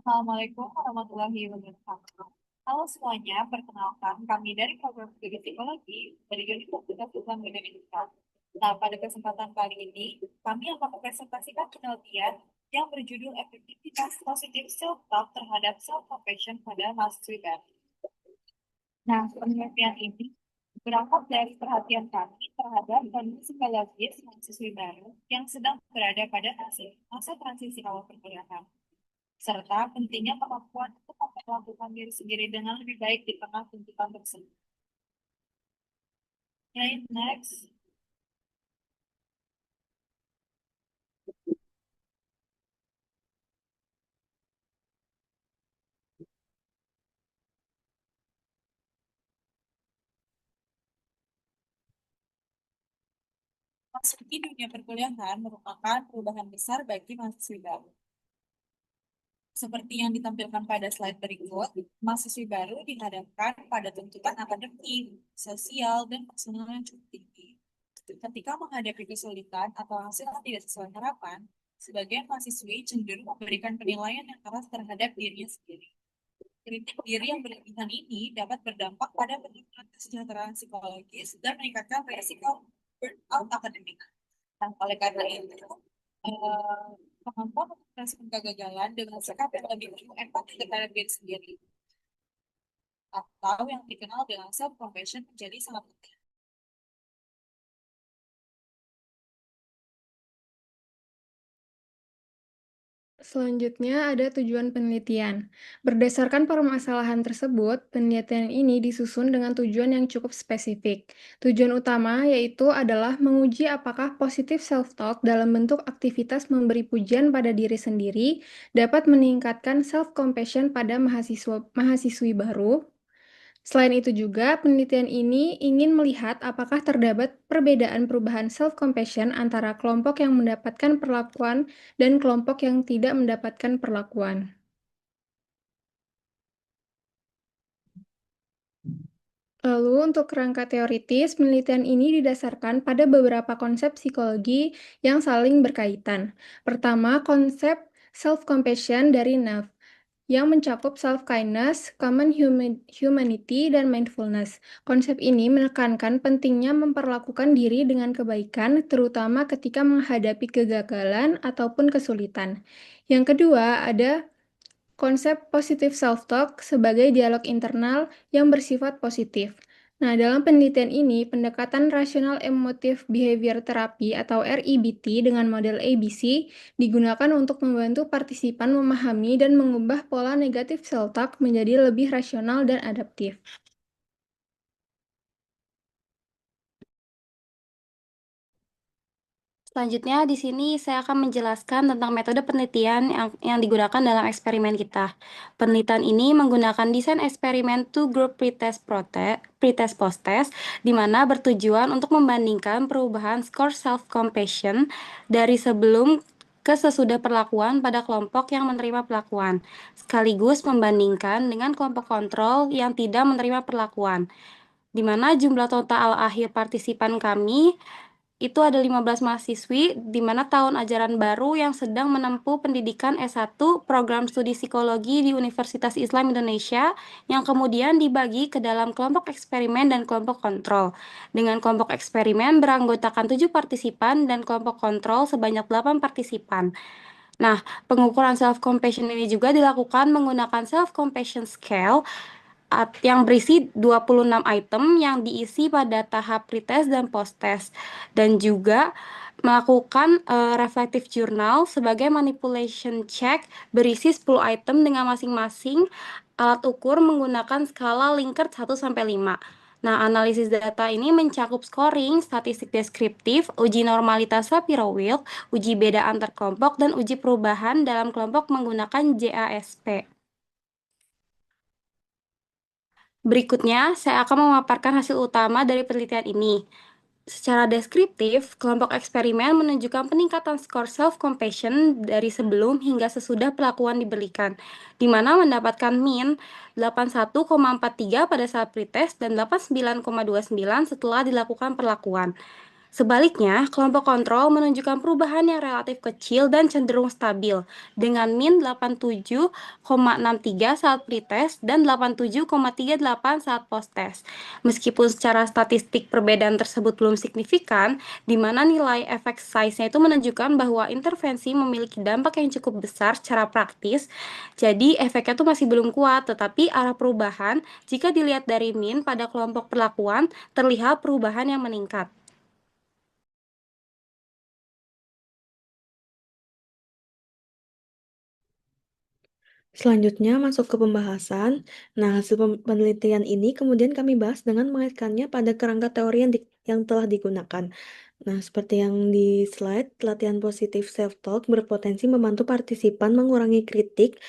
Assalamualaikum warahmatullahi wabarakatuh. Halo semuanya, perkenalkan kami dari program studi psikologi dari Unit Fakultas Islam dan Indonesia. Nah, pada kesempatan kali ini, kami akan mempresentasikan penelitian yang berjudul efektivitas positif self-talk terhadap self-compassion pada mahasiswa baru. Nah, penelitian ini berangkat dari perhatian kami terhadap kondisi psikologis mahasiswa baru yang sedang berada pada masa transisi awal perkuliahan serta pentingnya kemampuan untuk memperlakukan diri sendiri dengan lebih baik di tengah tuntutan tersebut. Okay, next. Masuki dunia perkuliahan merupakan perubahan besar bagi mahasiswa baru. Seperti yang ditampilkan pada slide berikut, mahasiswa baru dihadapkan pada tuntutan akademik, sosial, dan personal yang cukup tinggi. Ketika menghadapi kesulitan atau hasil yang tidak sesuai harapan, sebagian mahasiswa cenderung memberikan penilaian yang keras terhadap dirinya sendiri. Kritik diri yang berlebihan ini dapat berdampak pada penurunan kesejahteraan psikologis dan meningkatkan resiko burnout akademik. Nah, oleh karena itu, eh, kemampuan untuk merespon kegagalan dengan sikap yang lebih penuh empati terhadap diri sendiri atau yang dikenal dengan self-compassion menjadi sangat penting. Selanjutnya ada tujuan penelitian. Berdasarkan permasalahan tersebut, penelitian ini disusun dengan tujuan yang cukup spesifik. Tujuan utama yaitu adalah menguji apakah positive self-talk dalam bentuk aktivitas memberi pujian pada diri sendiri dapat meningkatkan self-compassion pada mahasiswi baru. Selain itu juga, penelitian ini ingin melihat apakah terdapat perbedaan perubahan self-compassion antara kelompok yang mendapatkan perlakuan dan kelompok yang tidak mendapatkan perlakuan. Lalu, untuk kerangka teoritis, penelitian ini didasarkan pada beberapa konsep psikologi yang saling berkaitan. Pertama, konsep self-compassion dari Neff, yang mencakup self-kindness, common humanity, dan mindfulness. Konsep ini menekankan pentingnya memperlakukan diri dengan kebaikan, terutama ketika menghadapi kegagalan ataupun kesulitan. Yang kedua, ada konsep positive self-talk sebagai dialog internal yang bersifat positif. Nah, dalam penelitian ini, pendekatan rasional emotive behavior therapy atau REBT dengan model ABC digunakan untuk membantu partisipan memahami dan mengubah pola negatif self-talk menjadi lebih rasional dan adaptif. Selanjutnya, di sini saya akan menjelaskan tentang metode penelitian yang digunakan dalam eksperimen kita. Penelitian ini menggunakan desain eksperimen two group pretest post-test, di mana bertujuan untuk membandingkan perubahan skor self-compassion dari sebelum ke sesudah perlakuan pada kelompok yang menerima perlakuan, sekaligus membandingkan dengan kelompok kontrol yang tidak menerima perlakuan, di mana jumlah total akhir partisipan kami itu ada 15 mahasiswi di mana tahun ajaran baru yang sedang menempuh pendidikan S1 program studi psikologi di Universitas Islam Indonesia yang kemudian dibagi ke dalam kelompok eksperimen dan kelompok kontrol. Dengan kelompok eksperimen beranggotakan 7 partisipan dan kelompok kontrol sebanyak 8 partisipan. Nah, pengukuran self-compassion ini juga dilakukan menggunakan self-compassion scale yang berisi 26 item yang diisi pada tahap pretest dan post-test, dan juga melakukan reflective journal sebagai manipulation check berisi 10 item dengan masing-masing alat ukur menggunakan skala Likert 1-5. Nah, analisis data ini mencakup scoring, statistik deskriptif, uji normalitas Shapiro-Wilk, uji beda antar kelompok, dan uji perubahan dalam kelompok menggunakan JASP. Berikutnya, saya akan memaparkan hasil utama dari penelitian ini. Secara deskriptif, kelompok eksperimen menunjukkan peningkatan skor self-compassion dari sebelum hingga sesudah perlakuan diberikan, di mana mendapatkan min 81,43 pada saat pretest dan 89,29 setelah dilakukan perlakuan. Sebaliknya, kelompok kontrol menunjukkan perubahan yang relatif kecil dan cenderung stabil, dengan min 87,63 saat pretest dan 87,38 saat posttest. Meskipun secara statistik perbedaan tersebut belum signifikan, di mana nilai efek size-nya itu menunjukkan bahwa intervensi memiliki dampak yang cukup besar secara praktis, jadi efeknya tuh masih belum kuat, tetapi arah perubahan, jika dilihat dari min pada kelompok perlakuan, terlihat perubahan yang meningkat. Selanjutnya masuk ke pembahasan. Nah, hasil penelitian ini kemudian kami bahas dengan mengaitkannya pada kerangka teori yang telah digunakan. Nah, seperti yang di slide, latihan positif self-talk berpotensi membantu partisipan mengurangi kritik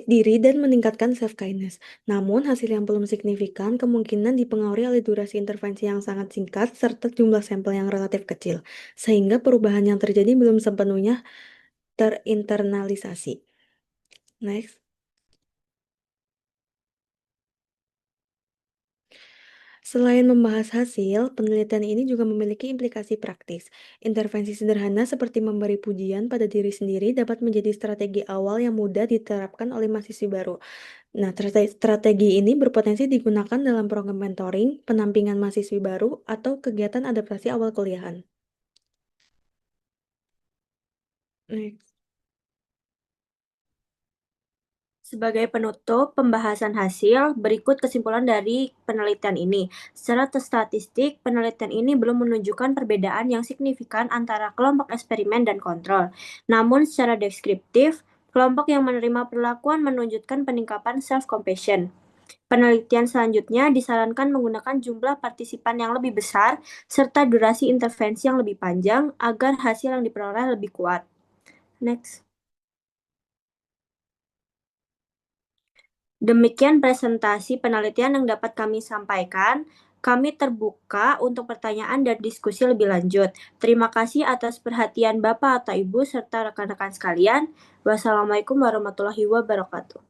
diri, dan meningkatkan self-kindness. Namun, hasil yang belum signifikan kemungkinan dipengaruhi oleh durasi intervensi yang sangat singkat serta jumlah sampel yang relatif kecil, sehingga perubahan yang terjadi belum sepenuhnya terinternalisasi. Next. Selain membahas hasil, penelitian ini juga memiliki implikasi praktis. Intervensi sederhana seperti memberi pujian pada diri sendiri dapat menjadi strategi awal yang mudah diterapkan oleh mahasiswi baru. Nah, strategi ini berpotensi digunakan dalam program mentoring, penampingan mahasiswi baru, atau kegiatan adaptasi awal kuliahan. Next. Sebagai penutup pembahasan hasil, berikut kesimpulan dari penelitian ini. Secara statistik, penelitian ini belum menunjukkan perbedaan yang signifikan antara kelompok eksperimen dan kontrol. Namun secara deskriptif, kelompok yang menerima perlakuan menunjukkan peningkatan self-compassion. Penelitian selanjutnya disarankan menggunakan jumlah partisipan yang lebih besar serta durasi intervensi yang lebih panjang agar hasil yang diperoleh lebih kuat. Next. Demikian presentasi penelitian yang dapat kami sampaikan. Kami terbuka untuk pertanyaan dan diskusi lebih lanjut. Terima kasih atas perhatian Bapak atau Ibu serta rekan-rekan sekalian. Wassalamualaikum warahmatullahi wabarakatuh.